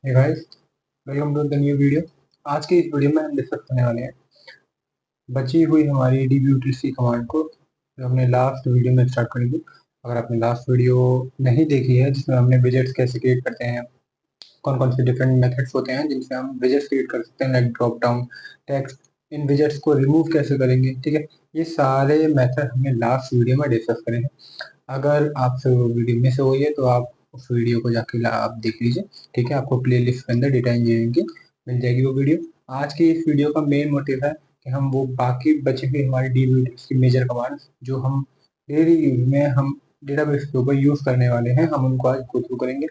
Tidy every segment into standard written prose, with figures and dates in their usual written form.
Hey guys, welcome to the new video. आज की इस वीडियो में हम डिस्कस करने वाले हैं बची हुई हमारी dbutc कमांड को, जो हमने लास्ट वीडियो में स्टार्ट करी थी। अगर आपने लास्ट वीडियो नहीं देखी है जिसमें हमने विजेट्स कैसे क्रिएट करते हैं, कौन कौन से डिफरेंट मेथड्स होते हैं जिनसे हम विजेट्स क्रिएट कर सकते हैं, लाइक ड्रॉप डाउन टेक्स्ट, इन विजेट्स को रिमूव कैसे करेंगे, ठीक है, ये सारे मेथड हमने लास्ट वीडियो में डिस्कस करे हैं। अगर आपसे वो वीडियो मिस हो गई है तो आप उस वीडियो को जाके आप देख लीजिए, ठीक है। आपको प्लेलिस्ट के अंदर डेटा इंजीनियरिंग की मिल जाएगी वो वीडियो। आज की इस वीडियो का मेन मोटिव है कि हम वो बाकी बची हुई हमारी डीबीयूटीज की मेजर कमांड्स जो हम डेली यूज में हम डेटाबेस के ऊपर यूज करने वाले हैं, हम उनको आज गो थ्रू करेंगे।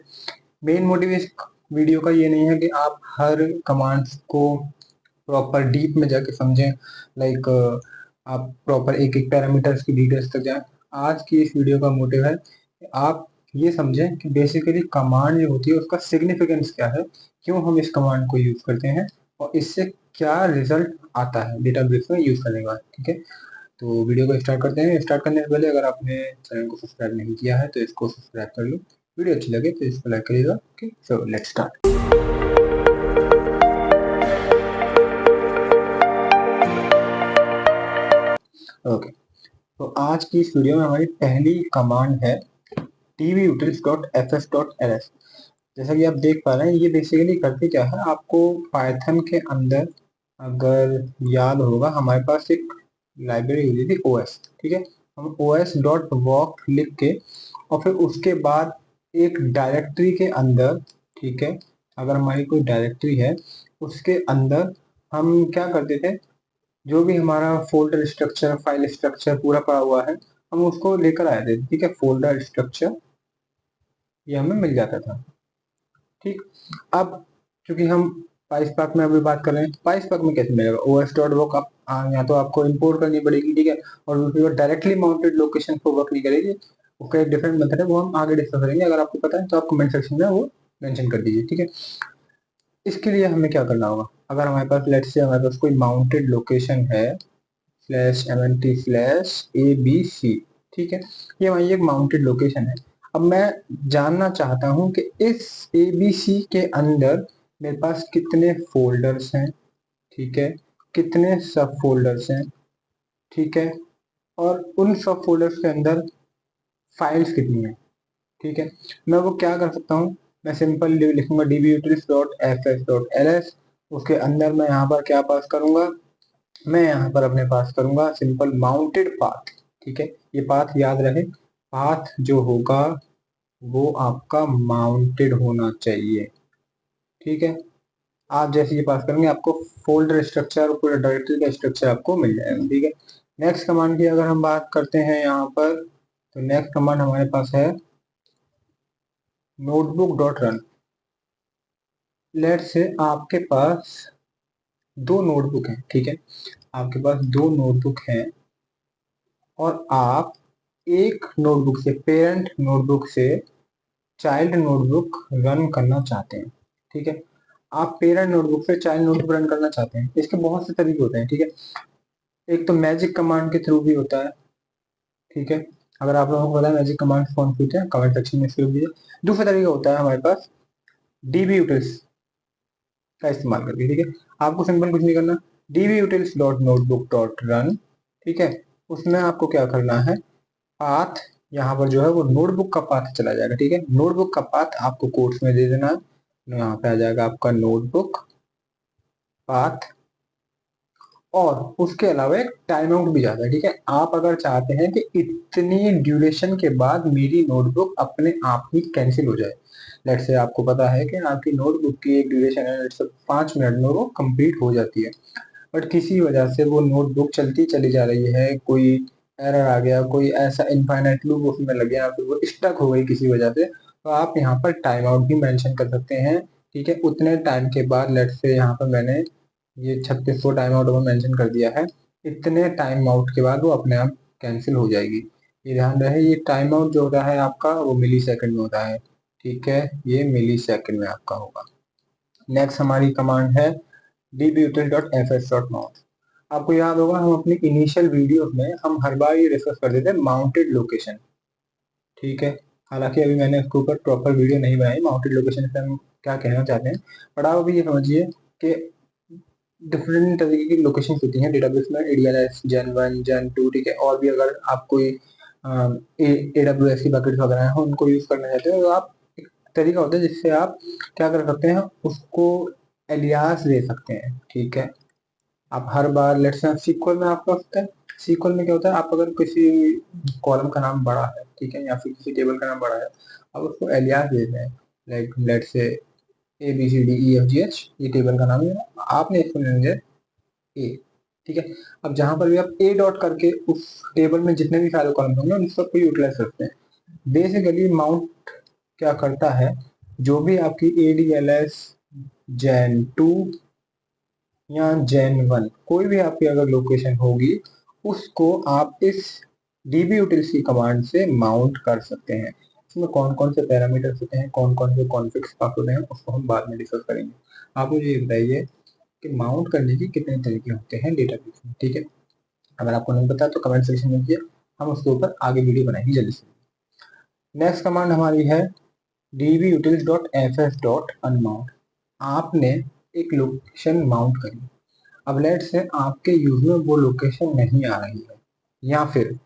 मेन मोटिव इस वीडियो का ये नहीं है कि आप हर कमांड्स को प्रॉपर डीप में जाके समझें, लाइक आप प्रॉपर एक एक पैरामीटर्स की डिटेल्स तक जाएं। आज की इस वीडियो का मोटिव है कि आप ये समझें कि बेसिकली कमांड जो होती है उसका सिग्निफिकेंस क्या है, क्यों हम इस कमांड को यूज करते हैं और इससे क्या रिजल्ट आता है डेटाबेस में यूज करने के बाद, ठीक है। तो वीडियो को स्टार्ट करते हैं। स्टार्ट करने से पहले अगर आपने चैनल को सब्सक्राइब नहीं किया है तो इसको सब्सक्राइब कर लो, वीडियो अच्छी लगे तो इसको लाइक करिएगा। Okay, so let's start. Okay, तो आज की इस वीडियो में हमारी पहली कमांड है dbutils.fs.ls। जैसा कि आप देख पा रहे हैं, ये बेसिकली करते क्या है, आपको पाइथन के अंदर अगर याद होगा हमारे पास एक लाइब्रेरी होती थी ओएस, ठीक है। हम ओएस डॉट वॉक लिख के और फिर उसके बाद एक डायरेक्टरी के अंदर, ठीक है, अगर हमारी कोई डायरेक्टरी है उसके अंदर हम क्या करते थे, जो भी हमारा फोल्डर स्ट्रक्चर फाइल स्ट्रक्चर पूरा पड़ा हुआ है हम उसको लेकर आए थे, ठीक है। फोल्डर स्ट्रक्चर ये हमें मिल जाता था, ठीक। अब चूंकि हम पाइस्पार्क में अभी बात कर रहे हैं, पाइस्पार्क में कैसे मिलेगा, ओएस डॉट वर्क आप या तो आपको इंपोर्ट करनी पड़ेगी, ठीक है, और दूसरी बार डायरेक्टली माउंटेड लोकेशन पर वर्क नहीं करेगी, उसका एक डिफरेंट मेथड है, वो हम आगे डिस्कस करेंगे। अगर आपको पता है तो आप कमेंट सेक्शन में वो मेंशन कर दीजिए, ठीक है। इसके लिए हमें क्या करना होगा, अगर हमारे पास लेट्स से हमारे पास कोई माउंटेड लोकेशन है /mnt/abc, ठीक है, ये वही एक माउंटेड लोकेशन है। अब मैं जानना चाहता हूं कि इस abc के अंदर मेरे पास कितने फोल्डर्स हैं, ठीक है, कितने सब फोल्डर्स हैं, ठीक है, और उन सब फोल्डर्स के अंदर फाइल्स कितनी है, ठीक है। मैं वो क्या कर सकता हूँ, मैं सिंपल लिखूंगा dbutils.fs.ls, उसके अंदर मैं यहाँ पर क्या पास करूंगा, मैं यहाँ पर अपने पास करूंगा सिंपल माउंटेड पाथ, ठीक है। ये पाथ याद रहे, पाथ जो होगा वो आपका माउंटेड होना चाहिए, ठीक है। आप जैसे ये पास करेंगे आपको फोल्डर स्ट्रक्चर और पूरा डायरेक्टरी का स्ट्रक्चर आपको मिल जाएगा, ठीक है। नेक्स्ट कमांड की अगर हम बात करते हैं यहाँ पर, तो नेक्स्ट कमांड हमारे पास है नोटबुक डॉट रन। लेट से आपके पास दो नोटबुक हैं, ठीक है, आपके पास दो नोटबुक हैं और आप एक नोटबुक से, पेरेंट नोटबुक से चाइल्ड नोटबुक रन करना चाहते हैं, ठीक है। आप पेरेंट नोटबुक से चाइल्ड नोटबुक रन करना चाहते हैं, इसके बहुत से तरीके होते हैं, ठीक है। एक तो मैजिक कमांड के थ्रू भी होता है, ठीक है। अगर आप लोगों को पता है मैजिक कमांड कौन सी होते हैं कमेंट सेक्शन में इसके लिए दीजिए। दूसरा तरीका होता है हमारे पास dbutils का इस्तेमाल करके, ठीक है। आपको सिंपल कुछ नहीं करना, dbutils.notebook.run, ठीक है, उसमें आपको क्या करना है, पाथ यहाँ पर जो है वो नोटबुक का पाथ चला जाएगा, ठीक है। नोटबुक का पाथ आपको कोर्स में दे देना है, तो यहाँ पे आ जाएगा आपका नोटबुक पाथ, और उसके अलावा एक टाइम आउट भी जाता है, ठीक है। आप अगर चाहते हैं कि इतनी ड्यूरेशन के बाद मेरी नोटबुक अपने आप ही कैंसिल हो जाए, लेट से आपको पता है कि आपकी नोटबुक की एक ड्यूरेशन है, लेट से 5 मिनट में वो कंप्लीट हो जाती है, बट किसी वजह से वो नोटबुक चलती चली जा रही है, कोई एरर आ गया, कोई ऐसा इनफाइनाइट लूप उसमें लग गया, फिर वो स्टक हो गई किसी वजह से, तो आप यहाँ पर टाइम आउट भी मेंशन कर सकते हैं, ठीक है। उतने टाइम के बाद, लेट से यहाँ पर मैंने ये 3600 टाइम आउट में मेंशन कर दिया है, इतने टाइम आउट के बाद वो अपने आप कैंसिल हो जाएगी। ये ध्यान रहे, ये टाइम आउट जो होता है आपका वो मिली सेकंड में होता है, ठीक है, ये मिली सेकंड में आपका होगा। नेक्स्ट हमारी कमांड है dbutil.fs.mount। आपको याद होगा हम अपनी इनिशियल वीडियो में हम हर बार ये डिस्कस करते थे माउंटेड लोकेशन, ठीक है। हालांकि अभी मैंने उसके ऊपर प्रॉपर वीडियो नहीं बनाई माउंटेड लोकेशन से हम क्या कहना चाहते हैं, बट आप अभी ये समझिए कि डिफरेंट तरीके की लोकेशन होती हैं डेटाबेस में, एडीएलएस, जेन 1, जेन 2, ठीक है। और भी अगर आप कोई AWS की बकेट्स वगैरह हैं उनको यूज करना चाहते हैं, तो आप एक तरीका होता है जिससे आप क्या कर सकते हैं, उसको एलियास दे सकते हैं, ठीक है। आप हर बार लेट्स से सीक्वल में आपका होता है, सीक्वल में क्या होता है, आप अगर किसी कॉलम का नाम बड़ा है, ठीक है, या फिर किसी टेबल का नाम बड़ा है, आप उसको एलियास दे रहे हैं। लाइक लेट्स से ABCDEFGH, ये टेबल का नाम है, आपने इसको ले लिया ए, ठीक है। अब जहां पर भी आप ए डॉट करके उस टेबल में जितने भी सारे कॉलम होंगे उन सबको यूटिलाइज करते हैं। बेसिकली माउंट क्या करता है, जो भी आपकी ADLS जेन 2 या जेन 1 कोई भी आपकी अगर लोकेशन होगी, उसको आप इस DB यूटिलिटी कमांड से माउंट कर सकते हैं। इसमें कौन कौन से पैरामीटर्स होते हैं, कौन कौन से कॉन्फिग्स पास होते हैं, उसको हम बाद में डिस्कस करेंगे। आप मुझे ये बताइए कि माउंट करने के कितने तरीके होते हैं डेटाबेस में, ठीक है। अगर आपको नहीं पता तो कमेंट सेक्शन में दिए, हम उसके ऊपर आगे वीडियो बनाएंगे जल्दी से। नेक्स्ट कमांड हमारी है dbutils.fs.unmount। आपने एक लोकेशन माउंट करी, अब लेट से आपके यूज में वो लोकेशन नहीं आ रही है, या फिर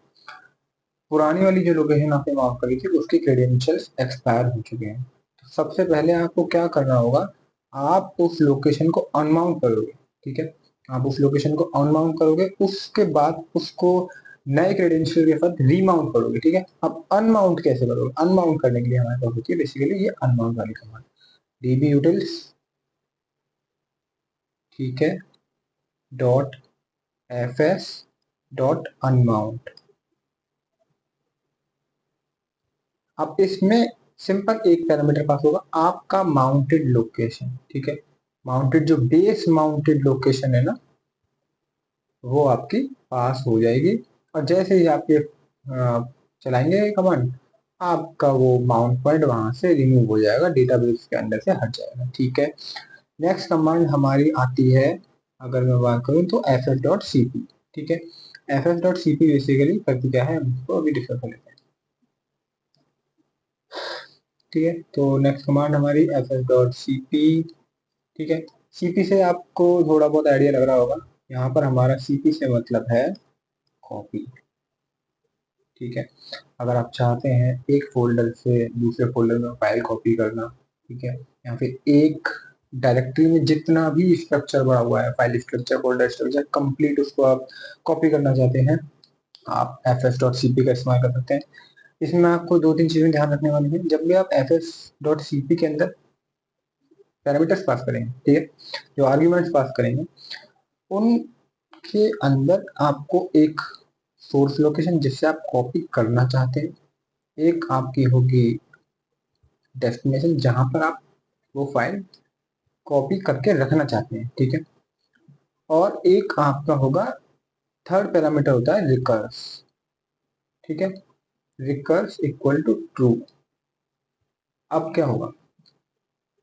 पुरानी वाली जो लोकेशन आपने माउंट करी थी उसकी क्रेडेंशियल्स एक्सपायर हो चुके हैं। तो सबसे पहले आपको क्या करना होगा, आप उस लोकेशन को अनमाउंट करोगे, ठीक है। आप उस लोकेशन को अनमाउंट करोगे, उसके बाद उसको नए क्रेडेंशियल के साथ रीमाउंट करोगे, ठीक है। अब अनमाउंट कैसे करोगे, अनमाउंट करने के लिए हमारे पास होती है बेसिकली ये अनमाउंट वाली कमांड, db utils, ठीक है, डॉट fs डॉट अनमाउंट। अब इसमें सिंपल एक पैरामीटर पास होगा, आपका माउंटेड लोकेशन, ठीक है। माउंटेड जो बेस माउंटेड लोकेशन है ना, वो आपकी पास हो जाएगी। और जैसे ही आपके चलाएंगे कमांड, आपका वो माउंट पॉइंट वहां से रिमूव हो जाएगा, डेटाबेस के अंदर से हट जाएगा, ठीक है। नेक्स्ट कमांड हमारी आती है, अगर मैं बात करूं तो fs.cp, ठीक है। fs.cp बेसिकली करती क्या है, हम इसको अभी डिस्कस कर लेते हैं, ठीक है। तो नेक्स्ट कमांड हमारी fs.cp, ठीक है। cp से आपको थोड़ा बहुत आइडिया लग रहा होगा, यहाँ पर हमारा cp से मतलब है कॉपी, ठीक है। अगर आप चाहते हैं एक फोल्डर से दूसरे फोल्डर में फाइल कॉपी करना, ठीक है, या फिर एक डायरेक्टरी में जितना भी स्ट्रक्चर बना हुआ है, file structure, folder structure complete, उसको आप कॉपी करना चाहते हैं, आप fs.cp का इस्तेमाल कर सकते हैं। इसमें आपको दो तीन चीजें ध्यान रखने वाली है, जब भी आप fs.cp के अंदर पैरामीटर्स पास करेंगे, ठीक है, जो आर्ग्यूमेंट्स पास करेंगे, उनके अंदर आपको एक सोर्स लोकेशन जिससे आप कॉपी करना चाहते हैं, एक आपकी होगी डेस्टिनेशन जहां पर आप वो फाइल कॉपी करके रखना चाहते हैं, ठीक है। और एक आपका होगा थर्ड पैरामीटर होता है रिकर्स, ठीक है, रिकर्स इक्वल टू ट्रू। अब क्या होगा,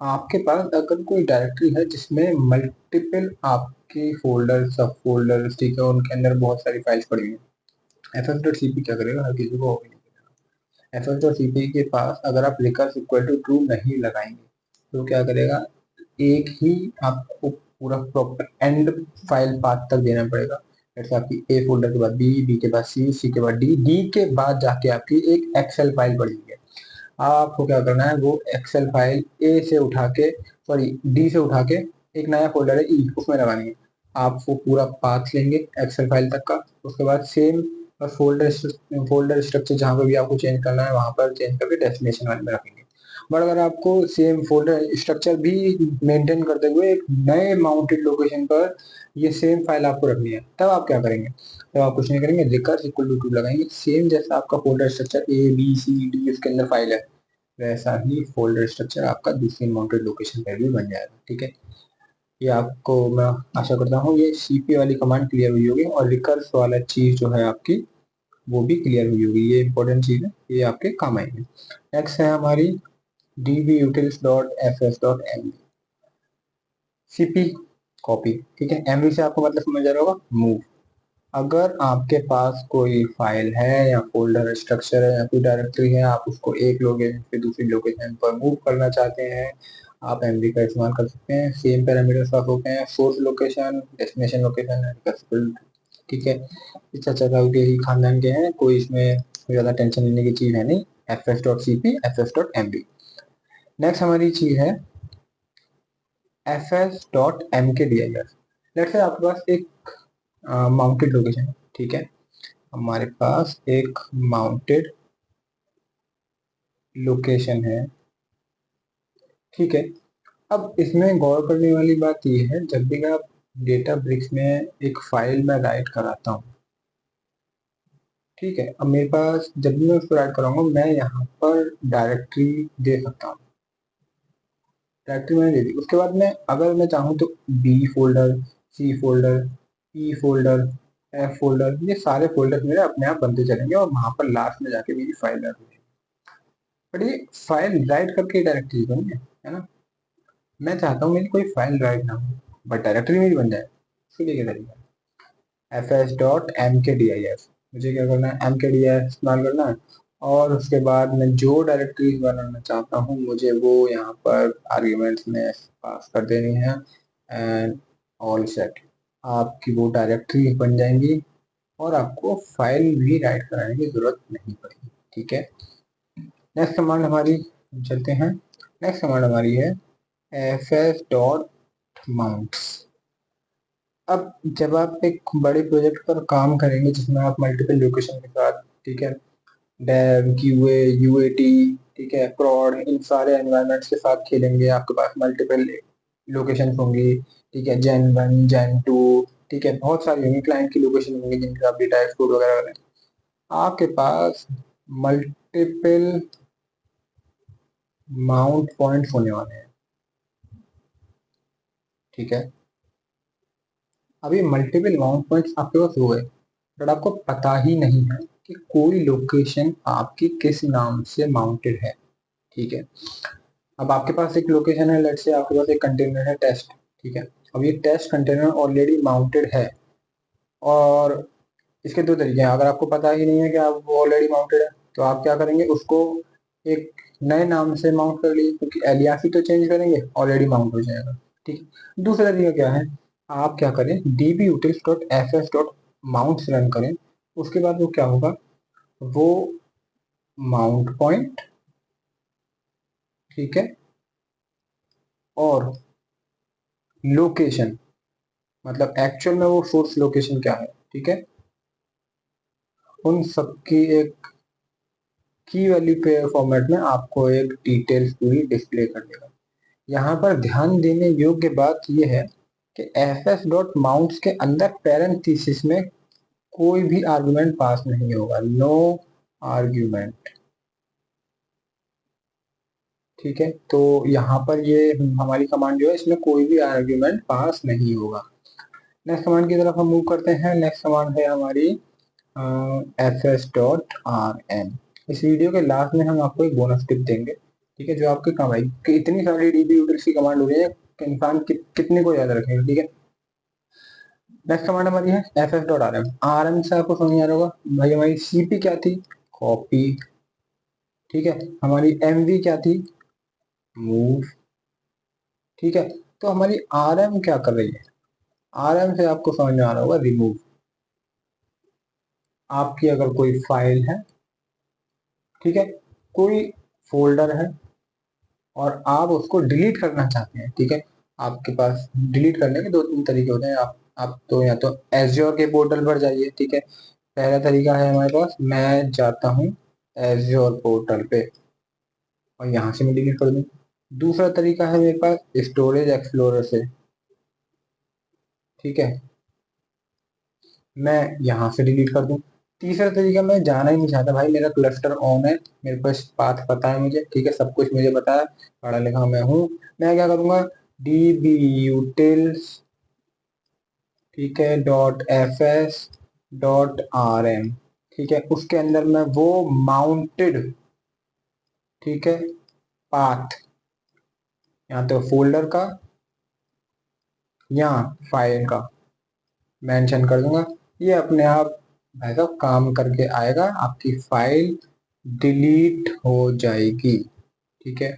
आपके पास अगर कोई डायरेक्टरी है जिसमें मल्टीपल आपके फोल्डर, सब फोल्डर, ठीक है, उनके अंदर बहुत सारी फाइल्स पड़ी हुई है, fs.cp क्या करेगा, हर किसी को fs.cp के पास अगर आप रिकर्स इक्वल टू ट्रू नहीं लगाएंगे तो क्या करेगा, एक ही आपको पूरा प्रॉपर एंड फाइल पाथ तक देना पड़ेगा। जैसे आपकी ए फोल्डर के बाद बी, बी के बाद सी, सी के बाद डी, डी के बाद जाके आपकी एक एक्सेल फाइल पड़ी है। आपको क्या करना है, वो एक्सेल फाइल ए से उठा के, सॉरी डी से उठा के, एक नया फोल्डर है ई, उसमें लगानी है। आप वो पूरा पाथ लेंगे एक्सेल फाइल तक का, उसके बाद सेम फोल्डर स्ट्रक्चर जहाँ पे भी आपको चेंज करना है वहां पर चेंज करके डेस्टिनेशन वाले में रखेंगे। बट अगर आपको सेम फोल्डर स्ट्रक्चर भी मेंटेन करते हुए एक नए माउंटेड लोकेशन पर ये सेम फाइल आपको रखनी है, तब आप क्या करेंगे, तब आप कुछ नहीं करेंगे, रिकर्स इक्वल टू ट्रू लगाएंगे। सेम जैसा आपका folder structure A B C D उसके अंदर फाइल है, वैसा ही फोल्डर स्ट्रक्चर आपका दूसरी माउंटेड लोकेशन पर भी बन जाएगा, ठीक है। ये आपको मैं आशा करता हूँ ये सीपी वाली कमांड क्लियर हुई होगी, और रिकर्स वाला चीज जो है आपकी वो भी क्लियर हुई होगी, ये इंपॉर्टेंट चीज है, ये आपके काम आएंगे। नेक्स्ट है हमारी dbutils.fs.mv, सीपी कॉपी, ठीक है, एमवी से आपको मतलब समझ आ रहा होगा मूव, अगर आपके पास कोई फाइल है या फोल्डर स्ट्रक्चर है या कोई डायरेक्टरी है, आप उसको एक लोकेशन से दूसरी लोकेशन पर मूव करना चाहते हैं, आप एमवी का इस्तेमाल कर सकते हैं। सेम पैरामीटर्स पास होते हैं, source location, destination location and recursible. ठीक है, इस चर्चा का यही खानदान के हैं, कोई इसमें ज़्यादा टेंशन लेने की चीज़ है नहीं। fs.cp, fs.mv। नेक्स्ट हमारी चीज़ है fs.mkdir। लेट्स से आपके पास एक माउंटेड लोकेशन है। ठीक है, हमारे पास एक माउंटेड लोकेशन है। ठीक है, अब इसमें गौर करने वाली बात यह है, जब भी आप डेटा ब्रिक्स में एक फाइल में राइट कराता हूँ, ठीक है, अब मेरे पास जब भी मैं उसको राइट कराऊंगा, मैं यहाँ पर डायरेक्टरी दे सकता हूँ। डायरेक्टरी मैंने दे दी, उसके बाद मैं अगर मैं चाहूँ तो बी फोल्डर, सी फोल्डर, ई फोल्डर, एफ फोल्डर, ये सारे फोल्डर मेरे अपने आप बनते चलेंगे और वहां पर लास्ट में जाके मेरी फाइल रख देंगे। बट ये फाइल राइट करके डायरेक्टरी बनी है ना। मैं चाहता हूँ मेरी कोई फाइल राइट ना हो बट डायरेक्टरी मेरी बन जाए, उसके लिए क्या तरीका है? fs.mkdir। मुझे क्या करना है? mkdir इस्तेमाल करना है और उसके बाद मैं जो डायरेक्टरी बनाना चाहता हूँ मुझे वो यहाँ पर आर्ग्यूमेंट्स में पास कर देनी है एंड ऑल सेट। आपकी वो डायरेक्टरी बन जाएंगी और आपको फाइल भी राइट कराने की जरूरत नहीं पड़ेगी। ठीक है, नेक्स्ट कमांड हमारी, चलते हैं। नेक्स्ट कमांड हमारी है fs.mounts। अब जब आप एक बड़े प्रोजेक्ट पर काम करेंगे जिसमें आप मल्टीपल लोकेशन के साथ, ठीक है, डेव, क्यूए, यूएटी, ठीक है, प्रॉड, इन सारे एनवायरनमेंट्स के साथ खेलेंगे, आपके पास मल्टीपल लोकेशन होंगी। ठीक है, जेन 1, जेन 2, ठीक है, बहुत सारी होंगी, क्लाइंट की लोकेशन होंगी जिनके आप डेटा एक्सपोर्ट वगैरह करें। आपके पास मल्टीपल माउंट पॉइंट्स होने वाले हैं। ठीक है, अभी मल्टीपल माउंट पॉइंट्स आपके पास हुए बट आपको पता ही नहीं है कि कोई लोकेशन आपकी किस नाम से माउंटेड है। ठीक है, अब आपके पास एक लोकेशन है, लेट्स से आपके पास एक कंटेनर है टेस्ट। ठीक है, अब ये टेस्ट कंटेनर ऑलरेडी माउंटेड है और इसके दो तरीके हैं। अगर आपको पता ही नहीं है कि आप वो ऑलरेडी माउंटेड है तो आप क्या करेंगे, उसको एक नए नाम से माउंट कर लीजिए, क्योंकि एलियास ही तो चेंज करेंगे, ऑलरेडी माउंट हो जाएगा। ठीक, दूसरा तरीका क्या है, आप क्या करें, dbutils.fs.mounts रन करें। उसके बाद वो क्या होगा, वो माउंट पॉइंट, ठीक है, और लोकेशन, मतलब एक्चुअल में वो सोर्स लोकेशन क्या है, ठीक है, उन सबकी एक की वैल्यू पेयर फॉर्मेट में आपको एक डिटेल्स पूरी डिस्प्ले कर देगा। यहाँ पर ध्यान देने योग्य बात यह है कि fs.mounts के अंदर पैरेंथेसिस में कोई भी आर्गुमेंट पास नहीं होगा, नो आर्ग्यूमेंट। ठीक है, तो यहाँ पर ये हमारी कमांड जो है इसमें कोई भी आर्ग्यूमेंट पास नहीं होगा। नेक्स्ट कमांड की तरफ हम मूव करते हैं। नेक्स्ट कमांड है हमारी fs.rm। इस वीडियो के लास्ट में हम आपको एक बोनस टिप देंगे, ठीक है, जो आपके काम आएगी कि इतनी सारी डीबी यूटिल्स की कमांड हो रही है कि इंसान कितने को याद रखेगा। ठीक है, नेक्स्ट कमांड हमारी है fs.rm। rm से आपको समझ आ रहा होगा भाई, हमारी cp क्या थी, कॉपी, ठीक है, हमारी mv क्या थी, मूव, ठीक है, तो हमारी rm क्या कर रही है, rm से आपको समझ में आ रहा होगा रिमूव। आपकी अगर कोई फाइल है, ठीक है, कोई फोल्डर है और आप उसको डिलीट करना चाहते हैं, ठीक है, आपके पास डिलीट करने के दो तीन तरीके होते हैं। आप तो या तो एज्योर के पोर्टल पर जाइए। ठीक है, पहला तरीका है हमारे पास, मैं जाता हूँ एज्योर पोर्टल पे और यहाँ से मैं डिलीट कर दूँ। दूसरा तरीका है मेरे पास स्टोरेज एक्सप्लोरर से। ठीक है, मैं यहाँ से डिलीट कर दूँ। तीसरा तरीका, मैं जाना ही नहीं चाहता भाई, मेरा क्लस्टर ऑन है, मेरे पास पाथ पता है मुझे, ठीक है, सब कुछ मुझे पता है, पढ़ा लिखा मैं हूँ। मैं क्या करूँगा, dbutils, ठीक है, .fs.rm, ठीक है, उसके अंदर मैं वो माउंटेड, ठीक है, पाथ या तो फोल्डर का या फाइल का मेंशन कर दूंगा। ये अपने आप भाई साहब काम करके आएगा, आपकी फाइल डिलीट हो जाएगी। ठीक है,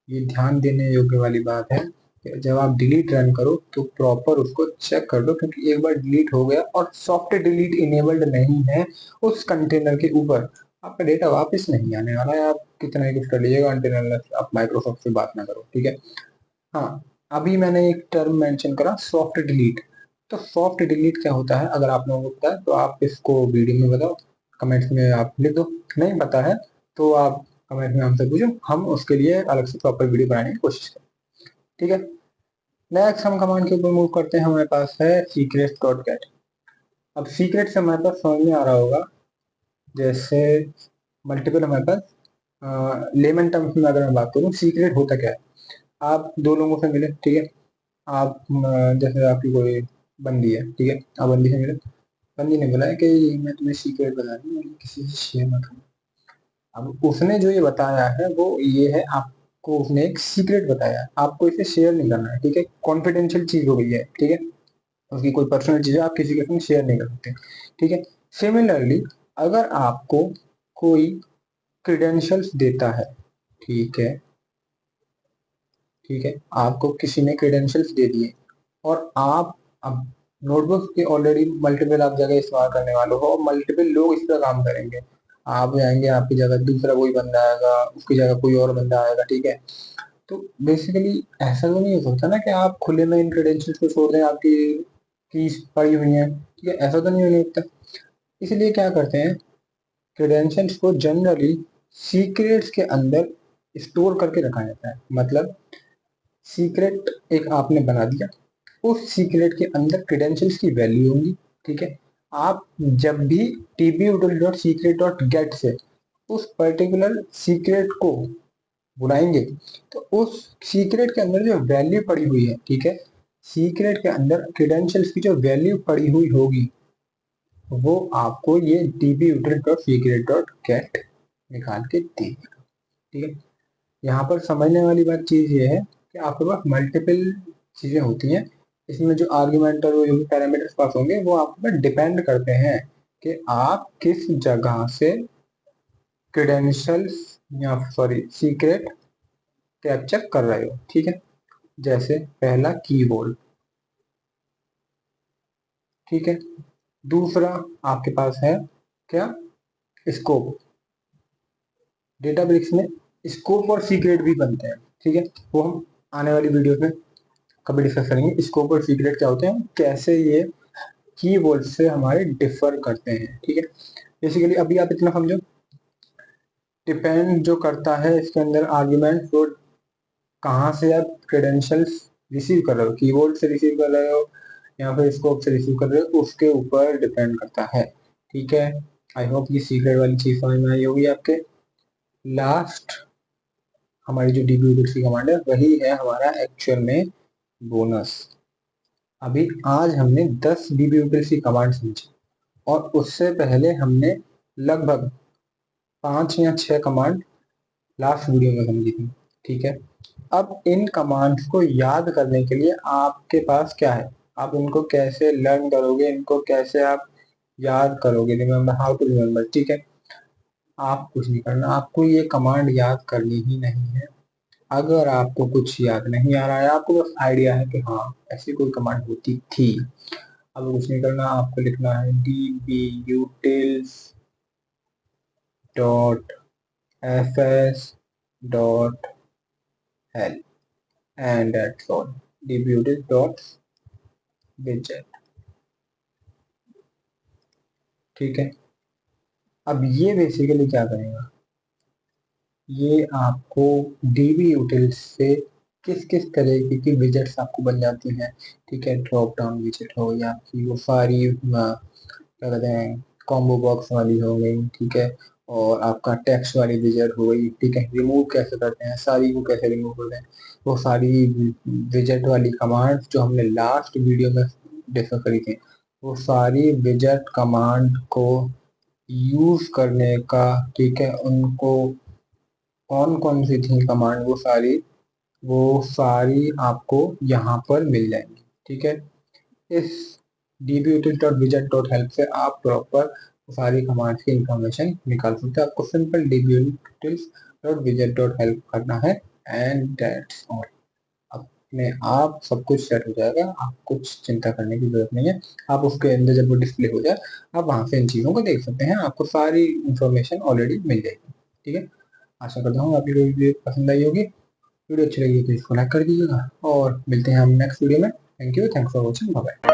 ये ध्यान देने योग्य वाली बात है कि जब आप डिलीट रन करो तो प्रॉपर उसको चेक कर लो, क्योंकि एक बार डिलीट हो गया और सॉफ्ट डिलीट इनेबल्ड नहीं है उस कंटेनर के ऊपर, आपका डेटा वापस नहीं आने वाला है। आप कितना ही कुछ कर लीजिएगा, अंटिल आप माइक्रोसॉफ्ट से बात ना करो। ठीक है, हाँ, अभी मैंने एक टर्म मेंशन करा, सॉफ्ट डिलीट। तो सॉफ्ट डिलीट क्या होता है, अगर आप लोगों को पता है तो आप इसको वीडियो में बताओ, कमेंट्स में आप लिख दो। नहीं पता है तो आप कमेंट में हमसे पूछो, हम उसके लिए अलग से प्रॉपर वीडियो बनाने की कोशिश करें। ठीक है, नेक्स्ट हम कमांड के ऊपर मूव करते हैं। हमारे पास है सीक्रेट डॉट गेट। अब सीक्रेट से हमारे पास समझ में आ रहा होगा, जैसे मल्टीपल हमारे पास लेमन टर्म्स में अगर मैं बात करूँ, सीक्रेट होता क्या है। आप दो लोगों से मिले, ठीक है, आप जैसे आपकी कोई बंदी है, ठीक है, आप बंदी से मिले, बंदी ने बोला है कि मैं तुम्हें सीक्रेट बता रही हूँ, किसी से शेयर मत करना। अब उसने जो ये बताया है वो ये है, आपको उसने एक सीक्रेट बताया है, आपको इसे शेयर नहीं करना है। ठीक है, कॉन्फिडेंशियल चीज हो गई है। ठीक है, उसकी कोई पर्सनल चीज है, आप किसी के साथ शेयर नहीं कर सकते। ठीक है, सिमिलरली अगर आपको कोई क्रेडेंशियल्स देता है, ठीक है, ठीक है, आपको किसी ने क्रेडेंशियल्स दे दिए और आप अब नोटबुक के ऑलरेडी मल्टीपल आप जगह इस्तेमाल करने वाले हो और मल्टीपल लोग इस पर काम करेंगे। आप जाएंगे, आपकी जगह दूसरा कोई बंदा आएगा, उसकी जगह कोई और बंदा आएगा। ठीक है, तो बेसिकली ऐसा तो नहीं हो सकता ना कि आप खुले में इन क्रेडेंशियल्स को छोड़ दें, आपकी कीज पड़ी हुई है। ठीक है, ऐसा तो नहीं होने सकता। इसलिए क्या करते हैं, क्रेडेंशियल्स को जनरली सीक्रेट्स के अंदर स्टोर करके रखा जाता है। मतलब सीक्रेट एक आपने बना दिया, उस सीक्रेट के अंदर क्रेडेंशियल्स की वैल्यू होंगी। ठीक है, आप जब भी tbutil.secret.get से उस पर्टिकुलर सीक्रेट को बुलाएंगे तो उस सीक्रेट के अंदर जो वैल्यू पड़ी हुई है, ठीक है, सीक्रेट के अंदर क्रेडेंशियल्स की जो वैल्यू पड़ी हुई होगी वो आपको ये tbutil.secret.get निकाल के देगा। ठीक है, यहाँ पर समझने वाली बात चीज ये है कि आपके पास मल्टीपल चीजें होती हैं, इसमें जो आर्ग्यूमेंट और जो भी पैरामीटर्स पास होंगे वो आप पर डिपेंड करते हैं कि आप किस जगह से क्रेडेंशियल्स या सॉरी सीक्रेट कैप्चर कर रहे हो। ठीक है, जैसे पहला कीवर्ड, ठीक है, दूसरा आपके पास है क्या, स्कोप। डेटाबेस में स्कोप और सीक्रेट भी बनते हैं। ठीक है, वो हम आने वाली वीडियो में कभी डिस्कस करेंगे, स्कोप और सीक्रेट क्या होते हैं, कैसे ये कीवर्ड से हमारे डिफर करते हैं। ठीक है, बेसिकली अभी आप इतना समझो, डिपेंड जो करता है इसके अंदर आर्ग्यूमेंट, वो कहाँ से आप क्रेडेंशियल्स रिसीव कर रहे हो, कीवर्ड से रिसीव कर रहे हो या फिर स्कोप से रिसीव कर रहे हो, उसके ऊपर डिपेंड करता है। ठीक है, आई होप ये सीक्रेट वाली चीज समझ में आई होगी आपके। लास्ट हमारी जो db की कमांड है वही है हमारा एक्चुअल में बोनस। अभी आज हमने 10 db की कमांड समझी और उससे पहले हमने लगभग 5 या 6 कमांड लास्ट वीडियो में समझी थी। ठीक है, अब इन कमांड्स को याद करने के लिए आपके पास क्या है, आप इनको कैसे लर्न करोगे, इनको कैसे आप याद करोगे, रिमेम्बर हाउ टू रिमेम्बर। ठीक है, आप कुछ नहीं करना, आपको ये कमांड याद करनी ही नहीं है। अगर आपको कुछ याद नहीं आ रहा है, आपको बस आइडिया है कि हाँ ऐसी कोई कमांड होती थी, अब कुछ नहीं करना, आपको लिखना है dbutils dot fs dot help and that's all, dbutils dot widget। ठीक है, अब ये बेसिकली क्या करेगा, ये आपको डीबी यूटिल्स से किस किस तरीके की विजेट्स आपको बन जाती हैं। ठीक है, ड्रॉप डाउन विजेट हो या आपकी वो सारी क्या कहते हैं कॉम्बो बॉक्स वाली हो गई, ठीक है, और आपका टेक्स्ट वाली विजेट हो गई। ठीक है, रिमूव कैसे करते हैं, सारी को कैसे रिमूव करते हैं, वो सारी विजेट वाली कमांड जो हमने लास्ट वीडियो में डिस्कस करी थी, वो सारी विजेट कमांड को यूज करने का, ठीक है, उनको कौन कौन सी थी कमांड, वो सारी आपको यहाँ पर मिल जाएंगी। ठीक है, इस dbutils.widget.help से आप प्रॉपर सारी कमांड्स की इंफॉर्मेशन निकाल सकते हैं। आपको सिंपल dbutils.widget.help करना है एंड दैट्स ऑल। अपने आप सब कुछ सेट हो जाएगा, आप कुछ चिंता करने की जरूरत नहीं है। आप उसके अंदर जब वो डिस्प्ले हो जाए आप वहां से इन चीज़ों को देख सकते हैं, आपको सारी इंफॉर्मेशन ऑलरेडी मिल जाएगी। ठीक है, आशा करता हूँ आपकी वीडियो पसंद आई होगी। वीडियो अच्छी लगी तो इसको लाइक कर दीजिएगा और मिलते हैं हम नेक्स्ट वीडियो में। Thank you, thanks for watching, bye bye.